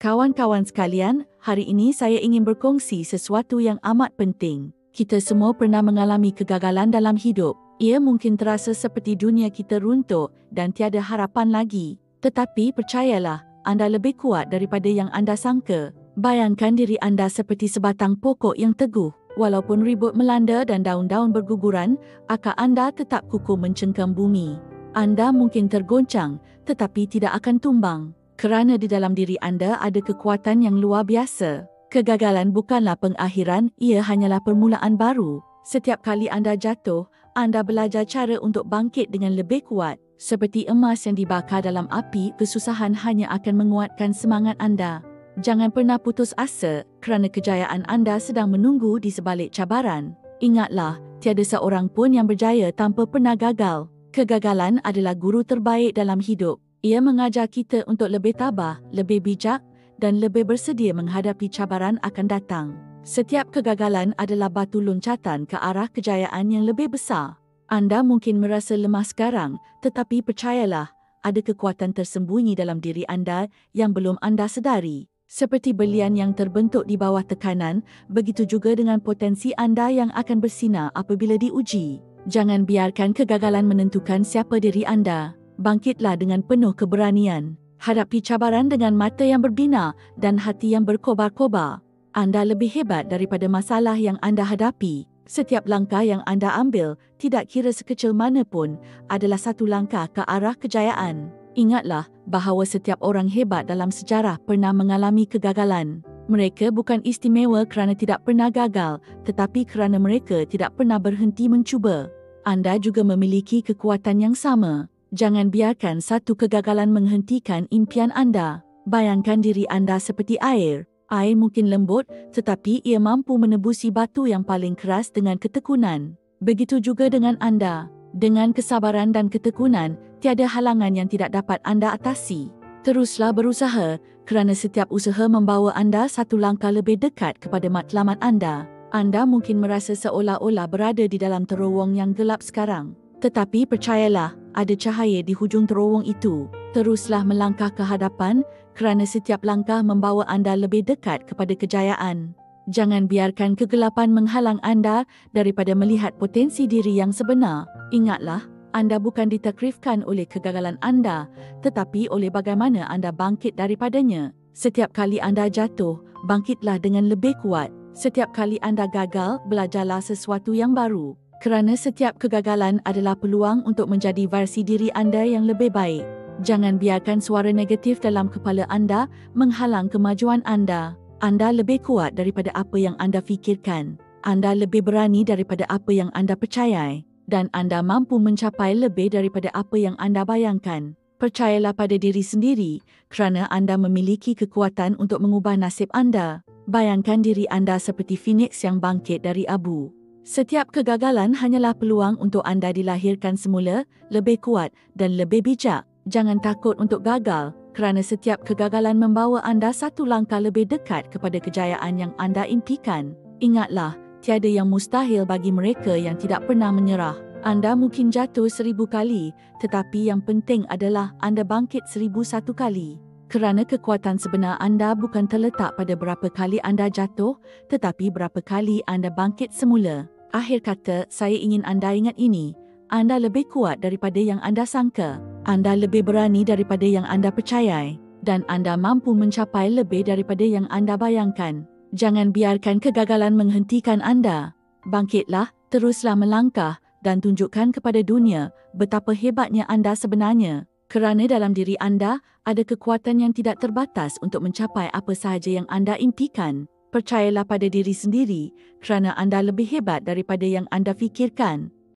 Kawan-kawan sekalian, hari ini saya ingin berkongsi sesuatu yang amat penting. Kita semua pernah mengalami kegagalan dalam hidup. Ia mungkin terasa seperti dunia kita runtuh dan tiada harapan lagi. Tetapi percayalah, anda lebih kuat daripada yang anda sangka. Bayangkan diri anda seperti sebatang pokok yang teguh. Walaupun ribut melanda dan daun-daun berguguran, akar anda tetap kukuh mencengkam bumi. Anda mungkin tergoncang, tetapi tidak akan tumbang. Kerana di dalam diri anda ada kekuatan yang luar biasa. Kegagalan bukanlah pengakhiran, ia hanyalah permulaan baru. Setiap kali anda jatuh, anda belajar cara untuk bangkit dengan lebih kuat. Seperti emas yang dibakar dalam api, kesusahan hanya akan menguatkan semangat anda. Jangan pernah putus asa kerana kejayaan anda sedang menunggu di sebalik cabaran. Ingatlah, tiada seorang pun yang berjaya tanpa pernah gagal. Kegagalan adalah guru terbaik dalam hidup. Ia mengajar kita untuk lebih tabah, lebih bijak dan lebih bersedia menghadapi cabaran akan datang. Setiap kegagalan adalah batu loncatan ke arah kejayaan yang lebih besar. Anda mungkin merasa lemah sekarang, tetapi percayalah, ada kekuatan tersembunyi dalam diri anda yang belum anda sedari. Seperti belian yang terbentuk di bawah tekanan, begitu juga dengan potensi anda yang akan bersinar apabila diuji. Jangan biarkan kegagalan menentukan siapa diri anda. Bangkitlah dengan penuh keberanian. Hadapi cabaran dengan mata yang berbinar dan hati yang berkobar-kobar. Anda lebih hebat daripada masalah yang anda hadapi. Setiap langkah yang anda ambil, tidak kira sekecil mana pun, adalah satu langkah ke arah kejayaan. Ingatlah bahawa setiap orang hebat dalam sejarah pernah mengalami kegagalan. Mereka bukan istimewa kerana tidak pernah gagal, tetapi kerana mereka tidak pernah berhenti mencuba. Anda juga memiliki kekuatan yang sama. Jangan biarkan satu kegagalan menghentikan impian anda. Bayangkan diri anda seperti air. Air mungkin lembut, tetapi ia mampu menebusi batu yang paling keras dengan ketekunan. Begitu juga dengan anda. Dengan kesabaran dan ketekunan, tiada halangan yang tidak dapat anda atasi. Teruslah berusaha, kerana setiap usaha membawa anda satu langkah lebih dekat kepada matlamat anda. Anda mungkin merasa seolah-olah berada di dalam terowong yang gelap sekarang. Tetapi percayalah, ada cahaya di hujung terowong itu. Teruslah melangkah ke hadapan kerana setiap langkah membawa anda lebih dekat kepada kejayaan. Jangan biarkan kegelapan menghalang anda daripada melihat potensi diri yang sebenar. Ingatlah, anda bukan ditakrifkan oleh kegagalan anda, tetapi oleh bagaimana anda bangkit daripadanya. Setiap kali anda jatuh, bangkitlah dengan lebih kuat. Setiap kali anda gagal, belajarlah sesuatu yang baru. Kerana setiap kegagalan adalah peluang untuk menjadi versi diri anda yang lebih baik. Jangan biarkan suara negatif dalam kepala anda menghalang kemajuan anda. Anda lebih kuat daripada apa yang anda fikirkan. Anda lebih berani daripada apa yang anda percayai. Dan anda mampu mencapai lebih daripada apa yang anda bayangkan. Percayalah pada diri sendiri kerana anda memiliki kekuatan untuk mengubah nasib anda. Bayangkan diri anda seperti Phoenix yang bangkit dari abu. Setiap kegagalan hanyalah peluang untuk anda dilahirkan semula, lebih kuat dan lebih bijak. Jangan takut untuk gagal, kerana setiap kegagalan membawa anda satu langkah lebih dekat kepada kejayaan yang anda impikan. Ingatlah, tiada yang mustahil bagi mereka yang tidak pernah menyerah. Anda mungkin jatuh 1000 kali, tetapi yang penting adalah anda bangkit 1001 kali. Kerana kekuatan sebenar anda bukan terletak pada berapa kali anda jatuh, tetapi berapa kali anda bangkit semula. Akhir kata, saya ingin anda ingat ini. Anda lebih kuat daripada yang anda sangka. Anda lebih berani daripada yang anda percayai. Dan anda mampu mencapai lebih daripada yang anda bayangkan. Jangan biarkan kegagalan menghentikan anda. Bangkitlah, teruslah melangkah dan tunjukkan kepada dunia betapa hebatnya anda sebenarnya. Kerana dalam diri anda ada kekuatan yang tidak terbatas untuk mencapai apa sahaja yang anda impikan. Percayalah pada diri sendiri kerana anda lebih hebat daripada yang anda fikirkan.